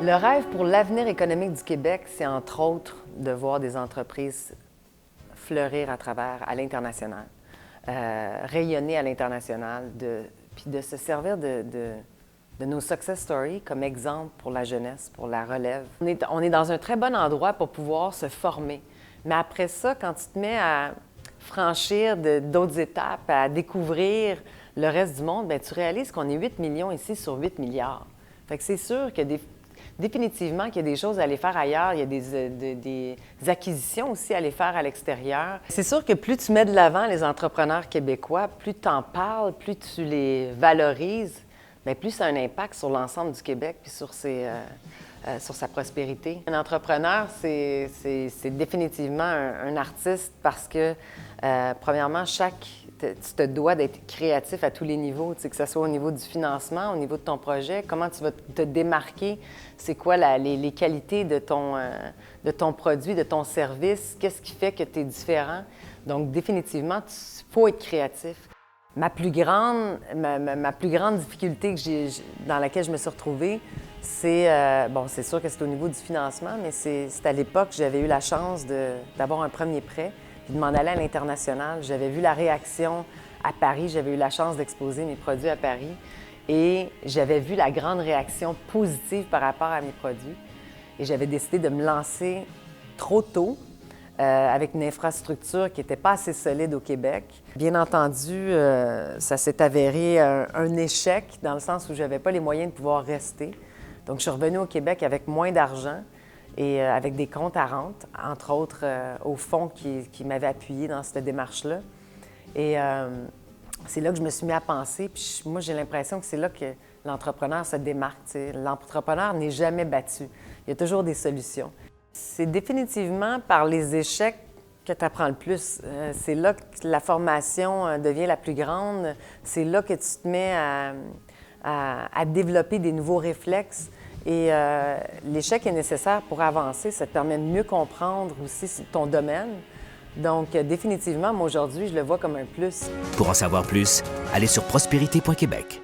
Le rêve pour l'avenir économique du Québec, c'est entre autres de voir des entreprises fleurir à l'international, rayonner à l'international, puis de se servir de nos success stories comme exemple pour la jeunesse, pour la relève. On est dans un très bon endroit pour pouvoir se former. Mais après ça, quand tu te mets à franchir d'autres étapes, à découvrir le reste du monde, bien, tu réalises qu'on est 8 millions ici sur 8 milliards. Fait que c'est sûr que définitivement qu'il y a des choses à aller faire ailleurs, il y a des acquisitions aussi à aller faire à l'extérieur. C'est sûr que plus tu mets de l'avant les entrepreneurs québécois, plus tu en parles, plus tu les valorises, bien, plus ça a un impact sur l'ensemble du Québec puis sur sa prospérité. Un entrepreneur, c'est définitivement un artiste parce que, premièrement, tu te dois d'être créatif à tous les niveaux, que ce soit au niveau du financement, au niveau de ton projet, comment tu vas te démarquer, c'est quoi les qualités de ton produit, de ton service, qu'est-ce qui fait que tu es différent. Donc, définitivement, il faut être créatif. Ma plus grande difficulté dans laquelle je me suis retrouvée, c'est sûr que c'est au niveau du financement, mais c'est à l'époque que j'avais eu la chance d'avoir un premier prêt puis de m'en aller à l'international. J'avais vu la réaction à Paris, j'avais eu la chance d'exposer mes produits à Paris et j'avais vu la grande réaction positive par rapport à mes produits. Et j'avais décidé de me lancer trop tôt avec une infrastructure qui n'était pas assez solide au Québec. Bien entendu, ça s'est avéré un échec dans le sens où je n'avais pas les moyens de pouvoir rester. Donc, je suis revenue au Québec avec moins d'argent et avec des comptes à rente, entre autres au fonds qui m'avait appuyé dans cette démarche-là. Et c'est là que je me suis mis à penser. Puis moi, j'ai l'impression que c'est là que l'entrepreneur se démarque. L'entrepreneur n'est jamais battu. Il y a toujours des solutions. C'est définitivement par les échecs que tu apprends le plus. C'est là que la formation devient la plus grande. C'est là que tu te mets à développer des nouveaux réflexes. Et l'échec est nécessaire pour avancer. Ça te permet de mieux comprendre aussi ton domaine. Donc, définitivement, moi, aujourd'hui, je le vois comme un plus. Pour en savoir plus, allez sur prospérité.québec.